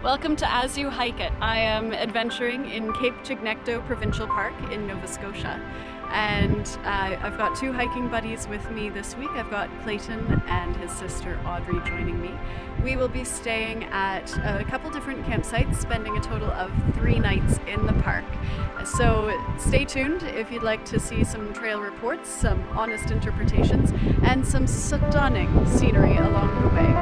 Welcome to As You Hike It. I am adventuring in Cape Chignecto Provincial Park in Nova Scotia. And I've got two hiking buddies with me this week. I've got Clayton and his sister Audrey joining me. We will be staying at a couple different campsites, spending a total of 3 nights in the park. So stay tuned if you'd like to see some trail reports, some honest interpretations, and some stunning scenery along the way.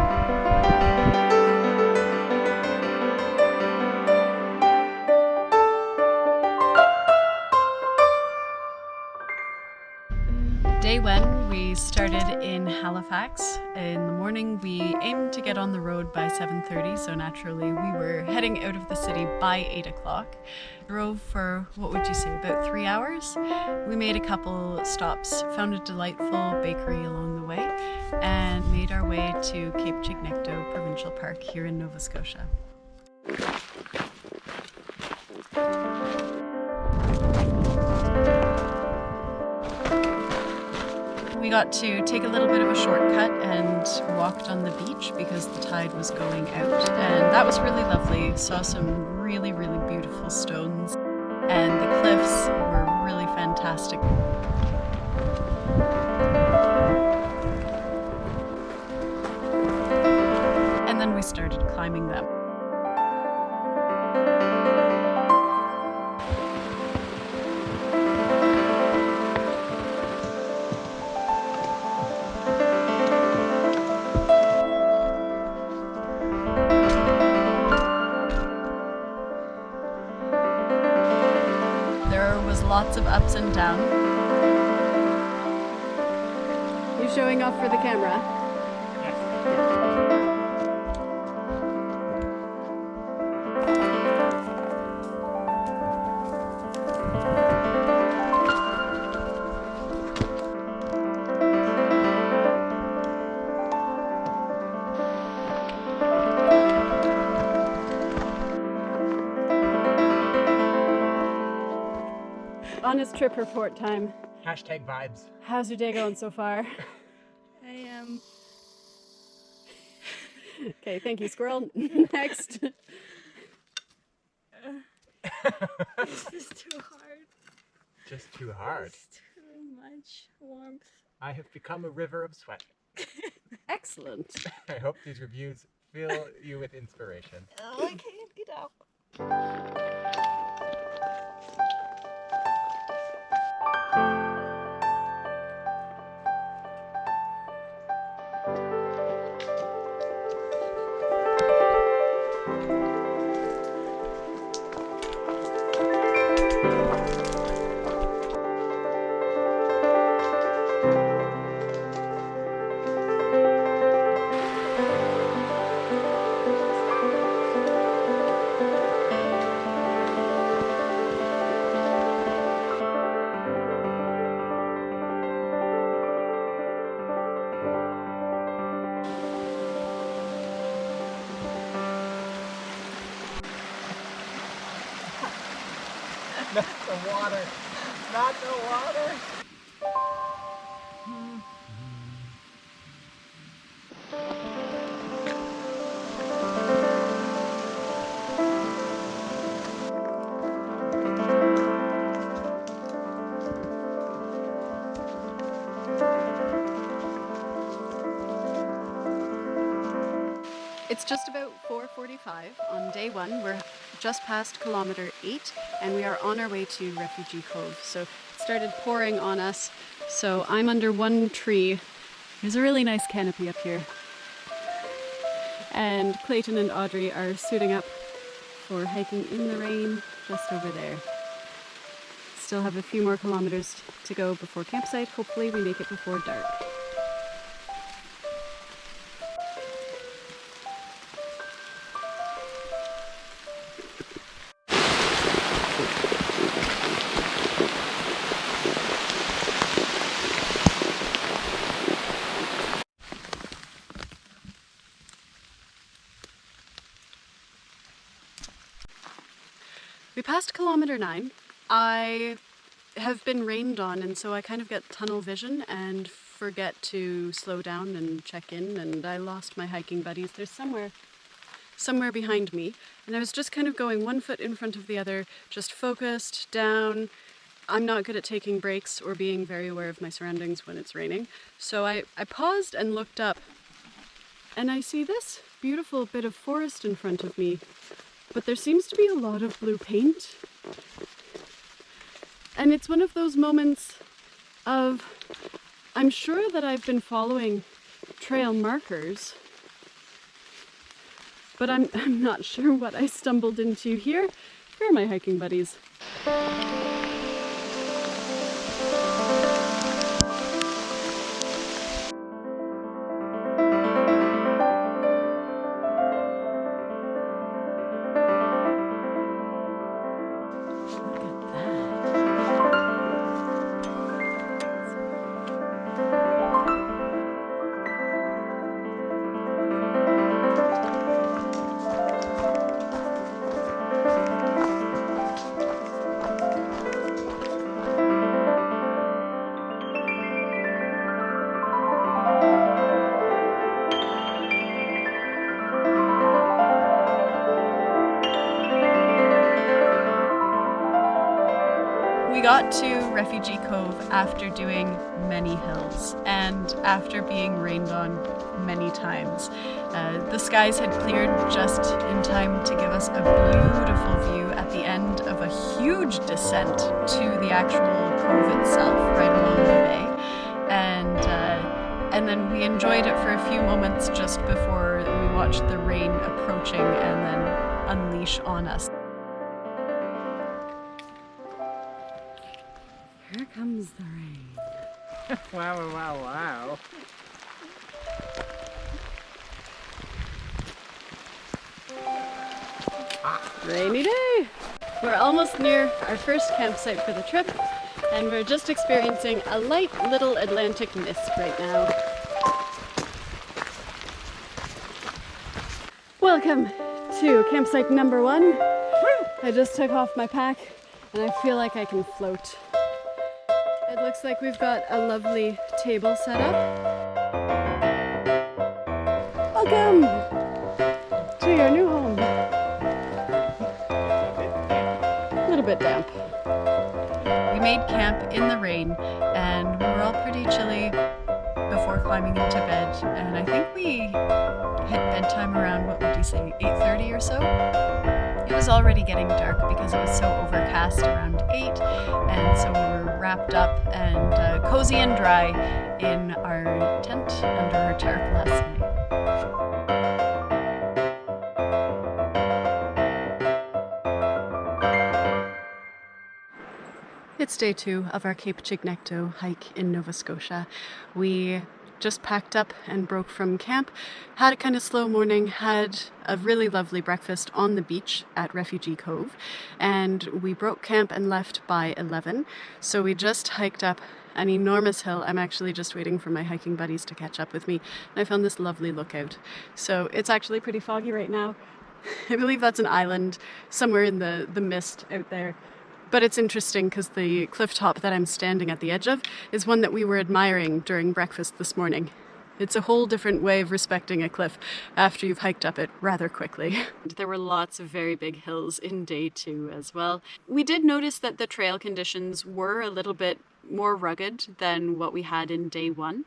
Day one, we started in Halifax. In the morning, we aimed to get on the road by 7:30, so naturally we were heading out of the city by 8 o'clock. Drove for, what would you say, about 3 hours? We made a couple stops, found a delightful bakery along the way, and made our way to Cape Chignecto Provincial Park here in Nova Scotia. We got to take a little bit of a shortcut and walked on the beach because the tide was going out, and that was really lovely. Saw some really beautiful stones, and the cliffs were really fantastic. And then we started climbing them. Lots of ups and downs. You showing off for the camera? Yes. Honest trip report time. Hashtag vibes. How's your day going so far? I am. Okay, thank you, squirrel. Next. It's just too hard. Just too hard. It's too much warmth. I have become a river of sweat. Excellent. I hope these reviews fill you with inspiration. Oh, I can't get up. Not the water. Not the water. It's just about 4:45 on day one. We're just past kilometer 8 and we are on our way to Refugee Cove. So it started pouring on us. So I'm under one tree. There's a really nice canopy up here. And Clayton and Audrey are suiting up for hiking in the rain just over there. Still have a few more kilometers to go before campsite. Hopefully we make it before dark. We passed kilometer 9. I have been rained on, and so I kind of get tunnel vision and forget to slow down and check in, and I lost my hiking buddies. There's somewhere somewhere behind me, and I was just kind of going one foot in front of the other, just focused, down. I'm not good at taking breaks or being very aware of my surroundings when it's raining. So I paused and looked up, and I see this beautiful bit of forest in front of me, but there seems to be a lot of blue paint. And it's one of those moments of, I'm sure that I've been following trail markers, but I'm not sure what I stumbled into here. Here are my hiking buddies. We got to Refugee Cove after doing many hills and after being rained on many times. The skies had cleared just in time to give us a beautiful view at the end of a huge descent to the actual cove itself, right along the bay. And then we enjoyed it for a few moments just before we watched the rain approaching and then unleash on us. Here comes the rain. Wow, wow, wow. Rainy day! We're almost near our first campsite for the trip, and we're just experiencing a light little Atlantic mist right now. Welcome to campsite number 1. I just took off my pack and I feel like I can float. It looks like we've got a lovely table set up. Welcome to your new home. A little bit damp. We made camp in the rain and we were all pretty chilly before climbing into bed, and I think we hit bedtime around, what would you say, 8:30 or so? It was already getting dark because it was so overcast around 8, and so we were wrapped up and cozy and dry in our tent under our tarp last night. It's day 2 of our Cape Chignecto hike in Nova Scotia. We just packed up and broke from camp, had a kind of slow morning, had a really lovely breakfast on the beach at Refugee Cove, and we broke camp and left by 11. So we just hiked up an enormous hill. I'm actually just waiting for my hiking buddies to catch up with me, and I found this lovely lookout. So it's actually pretty foggy right now. I believe that's an island somewhere in the mist out there. But it's interesting because the cliff top that I'm standing at the edge of is one that we were admiring during breakfast this morning. It's a whole different way of respecting a cliff after you've hiked up it rather quickly. There were lots of very big hills in day 2 as well. We did notice that the trail conditions were a little bit more rugged than what we had in day 1.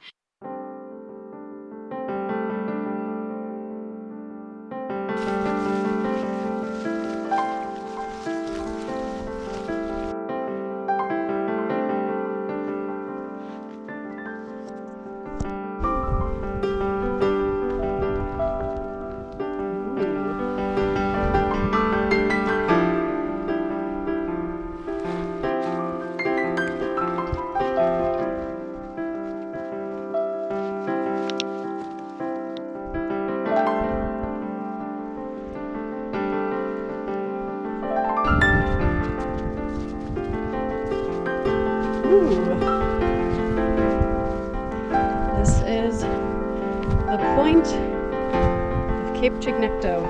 This is the point of Cape Chignecto.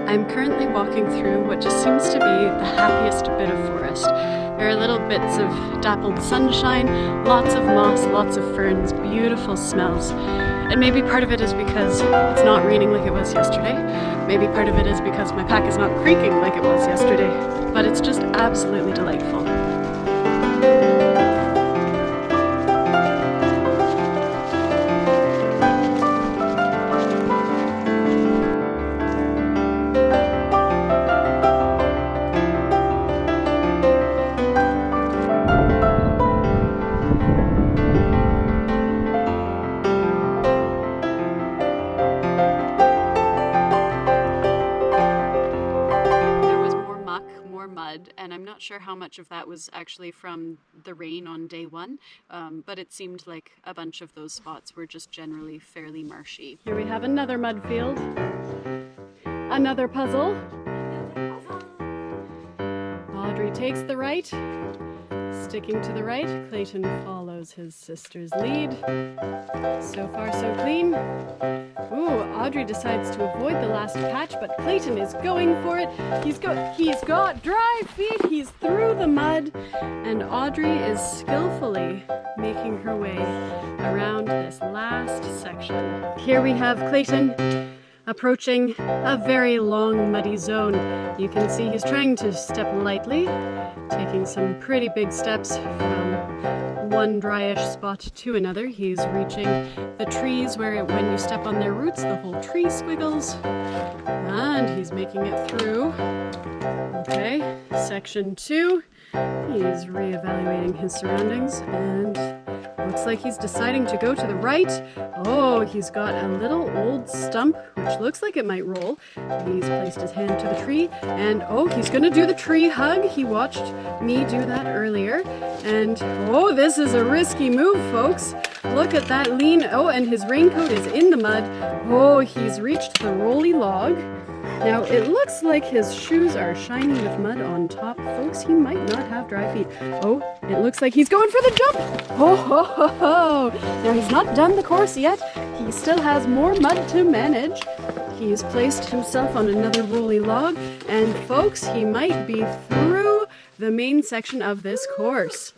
I'm currently walking through what just seems to be the happiest bit of forest. There are little bits of dappled sunshine, lots of moss, lots of ferns, beautiful smells. And maybe part of it is because it's not raining like it was yesterday. Maybe part of it is because my pack is not creaking like it was yesterday. But it's just absolutely delightful. And I'm not sure how much of that was actually from the rain on day one, but it seemed like a bunch of those spots were just generally fairly marshy. Here we have another mud field, another puzzle. Audrey takes the right, sticking to the right. Clayton follows his sister's lead. So far so clean. Ooh, Audrey decides to avoid the last patch, but Clayton is going for it. He's got dry feet, he's through the mud, and Audrey is skillfully making her way around this last section. Here we have Clayton approaching a very long muddy zone. You can see he's trying to step lightly, taking some pretty big steps from one dryish spot to another. He's reaching the trees where when you step on their roots, the whole tree squiggles. And he's making it through. Okay, section 2. He's reevaluating his surroundings and looks like he's deciding to go to the right. Oh, he's got a little old stump which looks like it might roll. He's placed his hand to the tree and oh, he's gonna do the tree hug. He watched me do that earlier. And oh, this is a risky move, folks. Look at that lean. Oh, and his raincoat is in the mud. Oh, he's reached the rolly log. Now, it looks like his shoes are shiny with mud on top. Folks, he might not have dry feet. Oh, it looks like he's going for the jump. Oh, ho, ho, ho. Now, he's not done the course yet. He still has more mud to manage. He's placed himself on another rolly log. And folks, he might be through the main section of this course.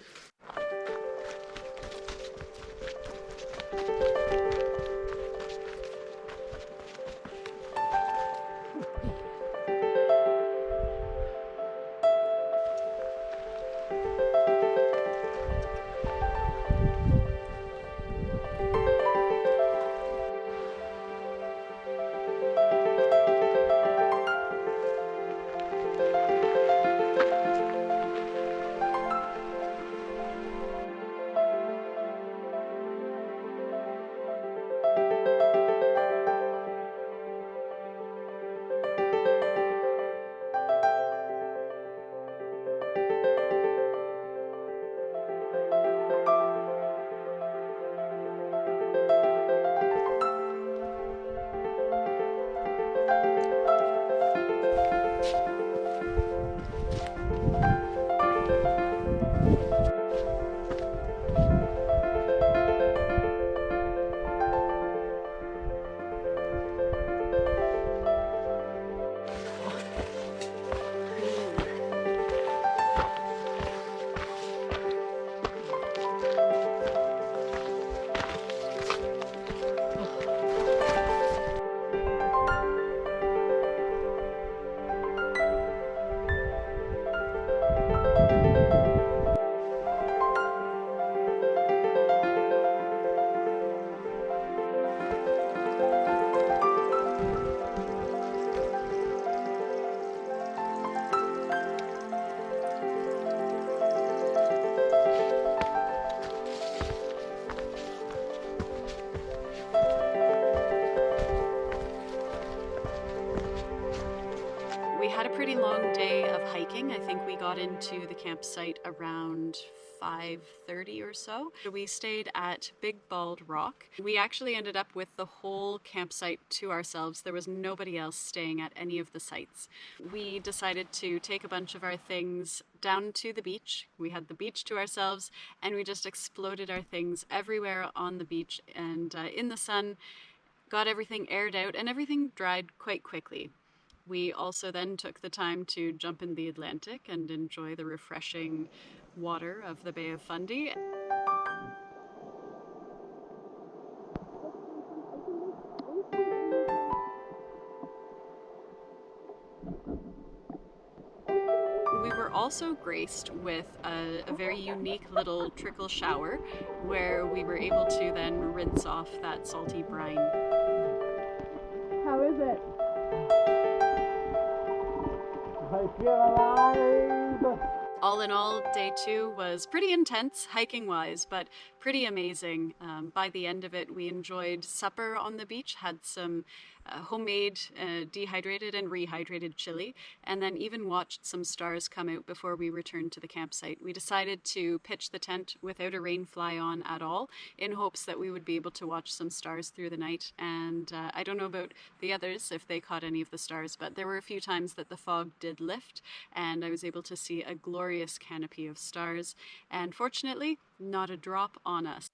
We had a pretty long day of hiking. I think we got into the campsite around 5:30 or so. We stayed at Big Bald Rock. We actually ended up with the whole campsite to ourselves. There was nobody else staying at any of the sites. We decided to take a bunch of our things down to the beach. We had the beach to ourselves and we just exploded our things everywhere on the beach and in the sun, got everything aired out and everything dried quite quickly. We also then took the time to jump in the Atlantic and enjoy the refreshing water of the Bay of Fundy. We were also graced with a very unique little trickle shower where we were able to then rinse off that salty brine. How is it? I feel alive! All in all, day 2 was pretty intense hiking-wise, but pretty amazing. By the end of it, we enjoyed supper on the beach, had some homemade dehydrated and rehydrated chili, and then even watched some stars come out before we returned to the campsite. We decided to pitch the tent without a rain fly on at all, in hopes that we would be able to watch some stars through the night. And I don't know about the others if they caught any of the stars, but there were a few times that the fog did lift, and I was able to see a glorious canopy of stars, and fortunately, not a drop on us.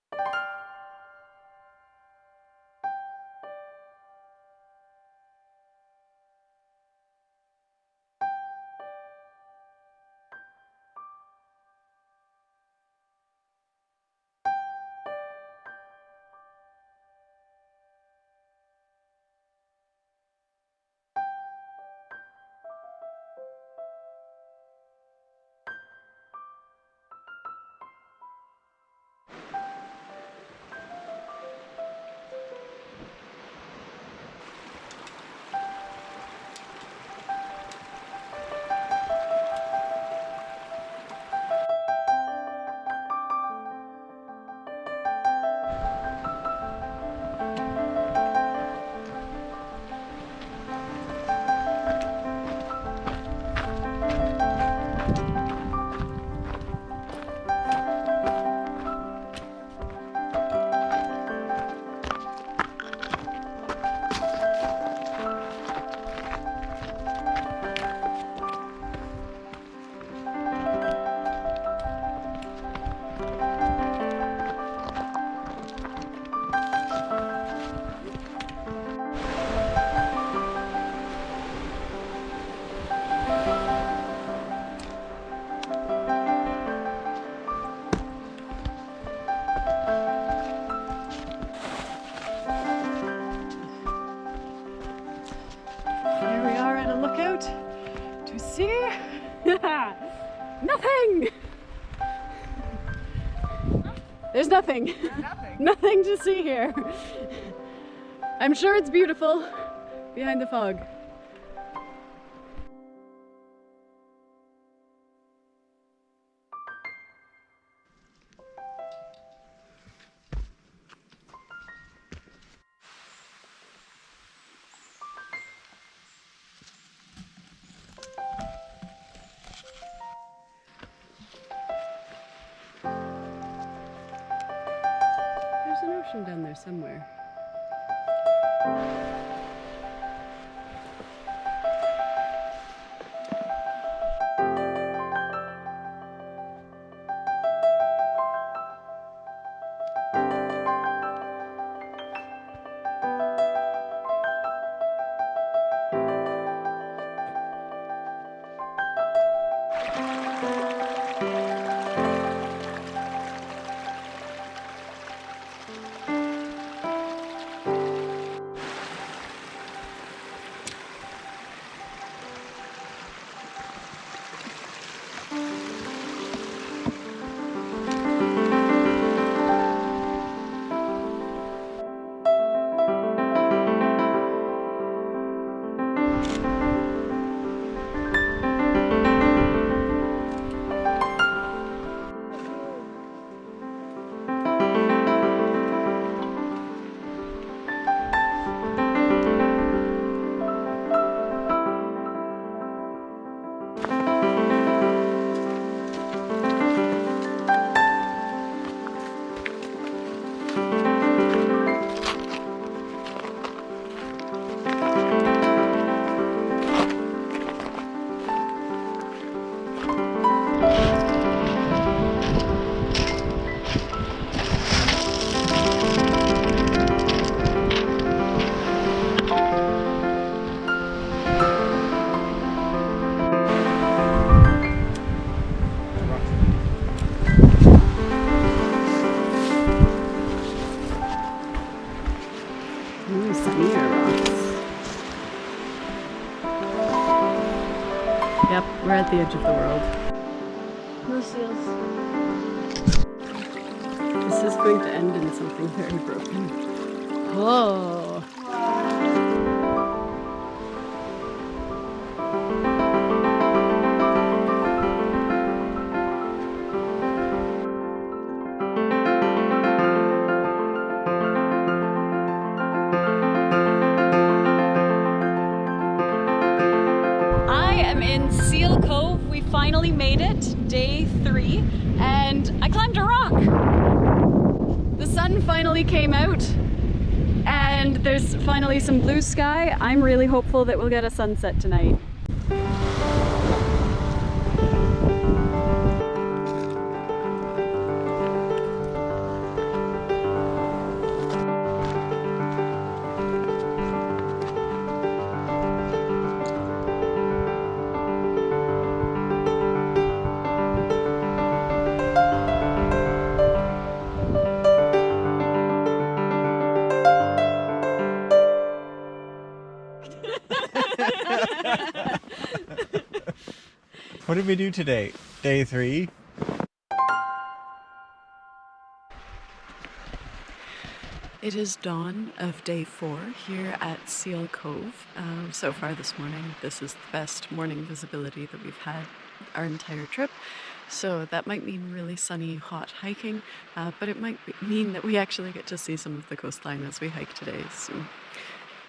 Nothing! There's nothing. Nothing to see here. I'm sure it's beautiful behind the fog. There's an ocean down there somewhere. Yep, we're at the edge of the world. No seals. This is going to end in something very broken. Oh. I am in Seal Cove. We finally made it, day 3, and I climbed a rock. The sun finally came out and there's finally some blue sky. I'm really hopeful that we'll get a sunset tonight. What did we do today? Day 3? It is dawn of day 4 here at Seal Cove. So far this morning, this is the best morning visibility that we've had our entire trip. So that might mean really sunny, hot hiking, but it might mean that we actually get to see some of the coastline as we hike today. So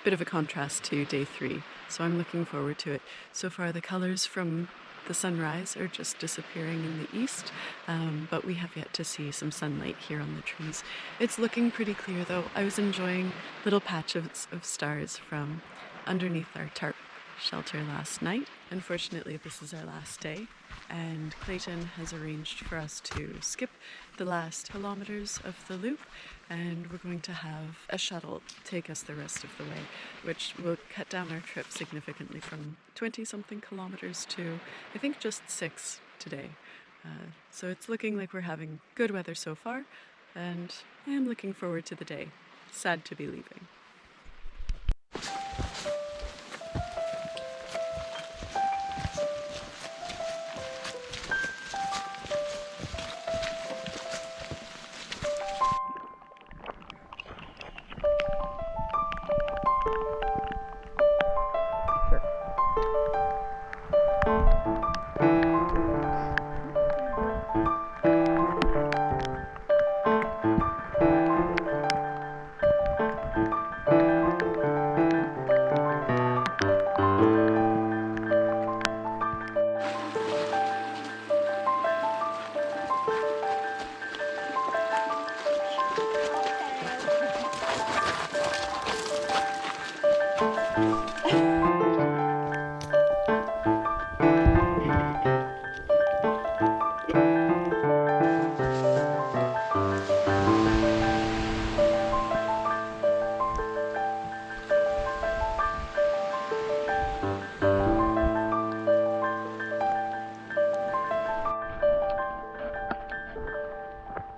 bit of a contrast to day 3, so I'm looking forward to it. So far the colors from the sunrise are just disappearing in the east, but we have yet to see some sunlight here on the trees. It's looking pretty clear though. I was enjoying little patches of stars from underneath our tarp shelter last night. Unfortunately, this is our last day, and Clayton has arranged for us to skip the last kilometers of the loop, and we're going to have a shuttle take us the rest of the way, which will cut down our trip significantly from 20-something kilometers to, I think, just 6 today. So it's looking like we're having good weather so far, and I am looking forward to the day. Sad to be leaving.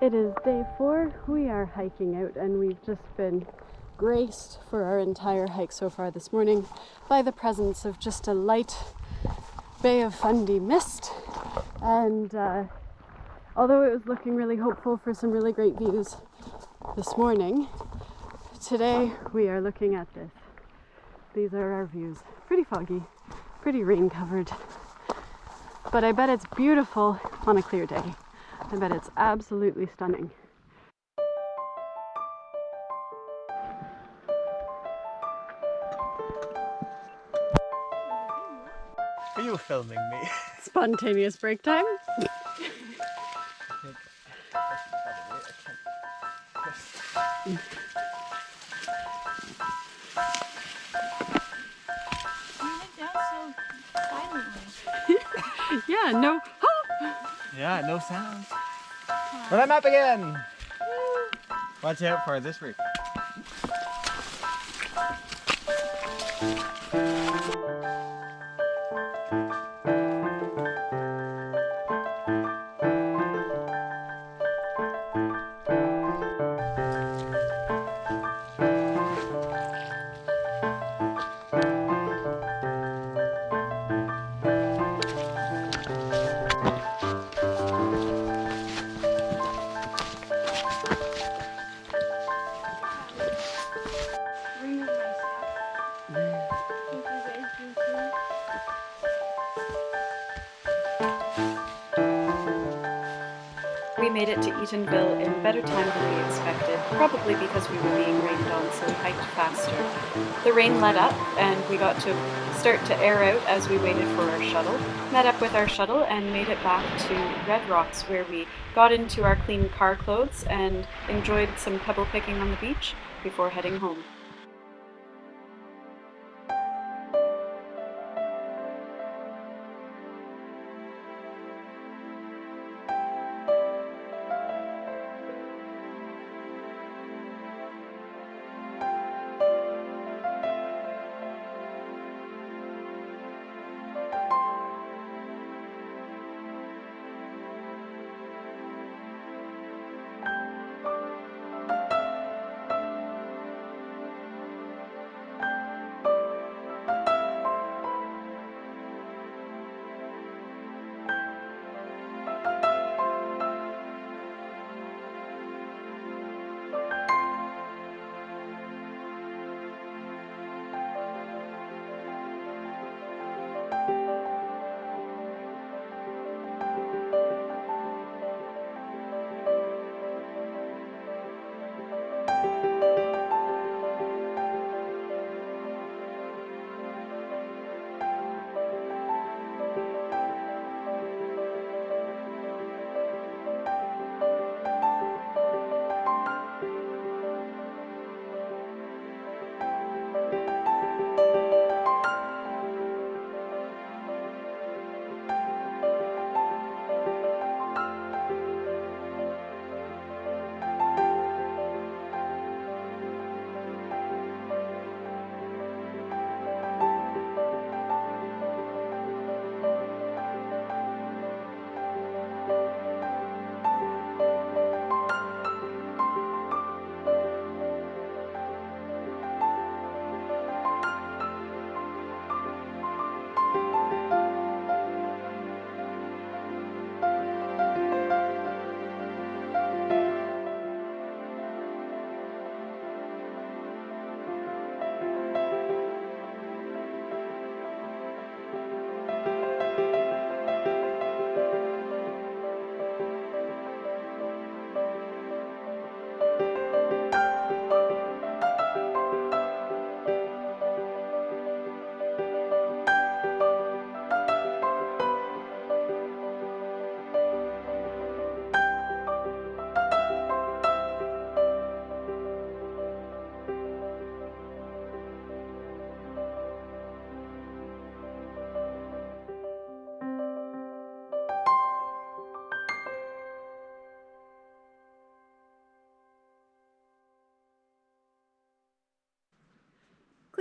It is day 4. We are hiking out, and we've just been graced for our entire hike so far this morning by the presence of just a light Bay of Fundy mist. And although it was looking really hopeful for some really great views this morning, today we are looking at this. These are our views. Pretty foggy, pretty rain covered, but I bet it's beautiful on a clear day. I bet it's absolutely stunning. Are you filming me? Spontaneous break time. You went down so silently. Yeah, no. Yeah, no sound. But I'm up again! Watch out for this route. made it to Eatonville in better time than we expected, probably because we were being rained on, so we hiked faster. The rain let up, and we got to start to air out as we waited for our shuttle, met up with our shuttle, and made it back to Red Rocks, where we got into our clean car clothes and enjoyed some pebble picking on the beach before heading home.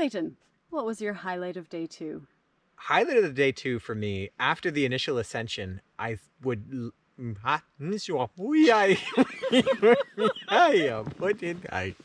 Clayton, what was your highlight of day 2? Highlight of the day 2 for me, after the initial ascension, I would... what did I...